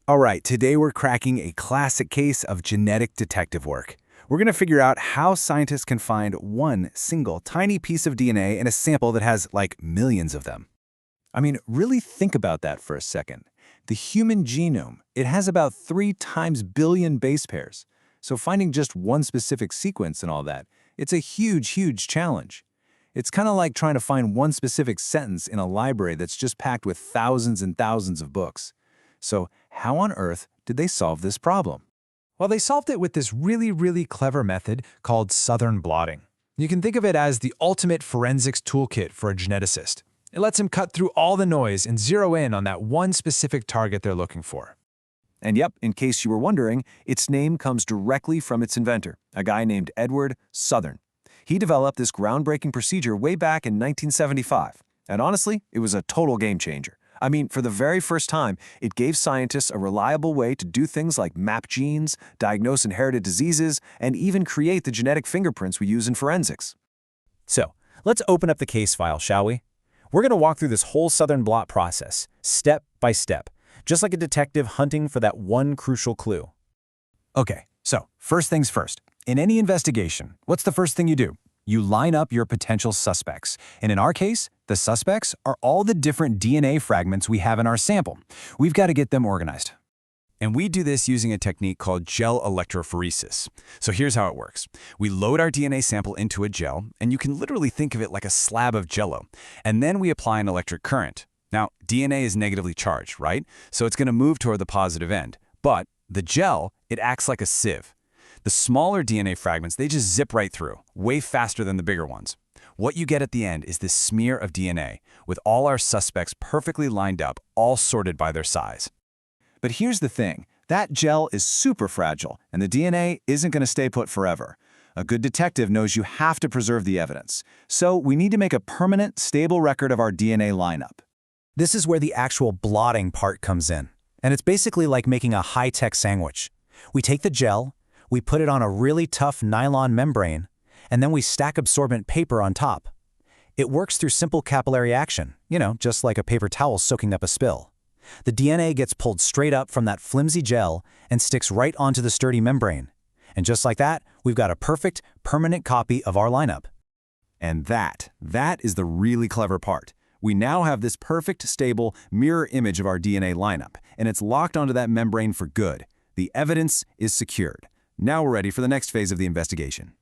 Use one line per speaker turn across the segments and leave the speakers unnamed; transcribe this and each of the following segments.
All right, today we're cracking a classic case of genetic detective work. We're going to figure out how scientists can find one single tiny piece of DNA in a sample that has, like, millions of them. I mean, really think about that for a second. The human genome, it has about 3 times billion base pairs. So finding just one specific sequence and all that, it's a huge, huge challenge. It's kind of like trying to find one specific sentence in a library that's just packed with thousands and thousands of books. So how on earth did they solve this problem?
Well, they solved it with this really clever method called Southern blotting. You can think of it as the ultimate forensics toolkit for a geneticist. It lets them cut through all the noise and zero in on that one specific target they're looking for.
And yep, in case you were wondering, its name comes directly from its inventor, a guy named Edward Southern. He developed this groundbreaking procedure way back in 1975. And honestly, it was a total game changer. I mean, for the very first time, it gave scientists a reliable way to do things like map genes, diagnose inherited diseases, and even create the genetic fingerprints we use in forensics.
So, let's open up the case file, shall we? We're going to walk through this whole Southern blot process, step by step, just like a detective hunting for that one crucial clue. Okay, so first things first. In any investigation, what's the first thing you do? You line up your potential suspects. And in our case, the suspects are all the different DNA fragments we have in our sample. We've got to get them organized. And we do this using a technique called gel electrophoresis. So here's how it works. We load our DNA sample into a gel, and you can literally think of it like a slab of jello. And then we apply an electric current. Now, DNA is negatively charged, right? So it's going to move toward the positive end. But the gel, it acts like a sieve. The smaller DNA fragments, they just zip right through, way faster than the bigger ones. What you get at the end is this smear of DNA, with all our suspects perfectly lined up, all sorted by their size.
But here's the thing, that gel is super fragile, and the DNA isn't going to stay put forever. A good detective knows you have to preserve the evidence, so we need to make a permanent, stable record of our DNA lineup.
This is where the actual blotting part comes in. And it's basically like making a high-tech sandwich. We take the gel, we put it on a really tough nylon membrane, and then we stack absorbent paper on top. It works through simple capillary action, just like a paper towel soaking up a spill. The DNA gets pulled straight up from that flimsy gel and sticks right onto the sturdy membrane. And just like that, we've got a perfect, permanent copy of our lineup.
And that is the really clever part. We now have this perfect, stable, mirror image of our DNA lineup, and it's locked onto that membrane for good. The evidence is secured. Now we're ready for the next phase of the investigation.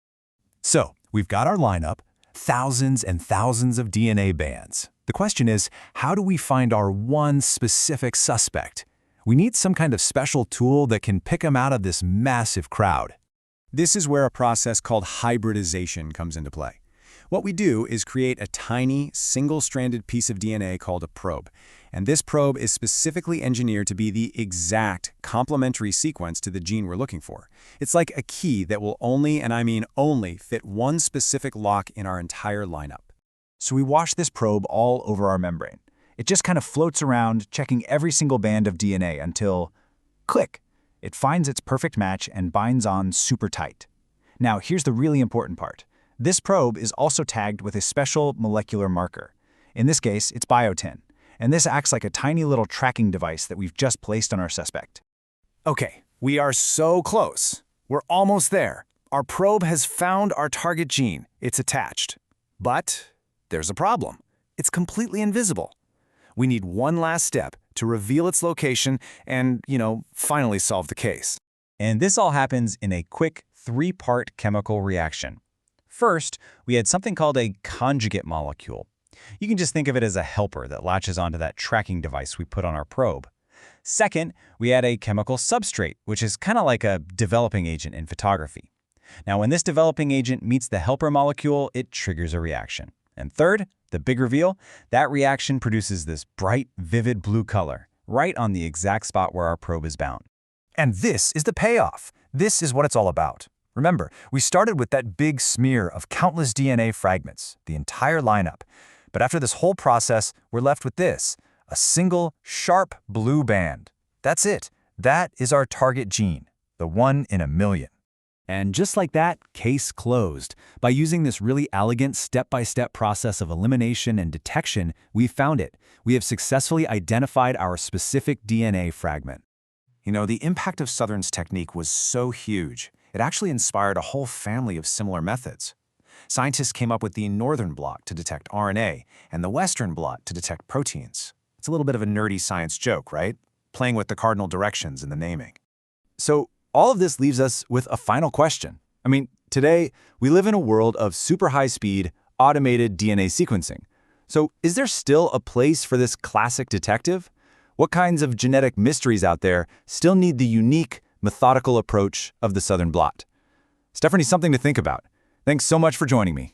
So, we've got our lineup, thousands and thousands of DNA bands. The question is, how do we find our one specific suspect? We need some kind of special tool that can pick them out of this massive crowd. This is where a process called hybridization comes into play. What we do is create a tiny, single-stranded piece of DNA called a probe. And this probe is specifically engineered to be the exact complementary sequence to the gene we're looking for. It's like a key that will only, and I mean only, fit one specific lock in our entire lineup. So we wash this probe all over our membrane. It just kind of floats around, checking every single band of DNA until, click, it finds its perfect match and binds on super tight. Now, here's the really important part. This probe is also tagged with a special molecular marker. In this case, it's biotin, and this acts like a tiny little tracking device that we've just placed on our suspect.
Okay, we are so close. We're almost there. Our probe has found our target gene. It's attached. But there's a problem. It's completely invisible. We need one last step to reveal its location and, finally solve the case.
And this all happens in a quick 3-part chemical reaction. First, we had something called a conjugate molecule. You can just think of it as a helper that latches onto that tracking device we put on our probe. Second, we had a chemical substrate, which is kind of like a developing agent in photography. Now, when this developing agent meets the helper molecule, it triggers a reaction. And third, the big reveal, that reaction produces this bright, vivid blue color, right on the exact spot where our probe is bound.
And this is the payoff. This is what it's all about. Remember, we started with that big smear of countless DNA fragments, the entire lineup. But after this whole process, we're left with this, a single, sharp blue band. That's it. That is our target gene, the one in a million. And just like that, case closed. By using this really elegant step-by-step process of elimination and detection, we found it. We have successfully identified our specific DNA fragment. You know, the impact of Southern's technique was so huge, it actually inspired a whole family of similar methods. Scientists came up with the Northern blot to detect RNA and the Western blot to detect proteins. It's a little bit of a nerdy science joke, right? Playing with the cardinal directions in the naming.
So all of this leaves us with a final question. I mean, today, we live in a world of super high-speed, automated DNA sequencing. So is there still a place for this classic detective? What kinds of genetic mysteries out there still need the unique, methodical approach of the Southern blot? Stephanie, something to think about. Thanks so much for joining me.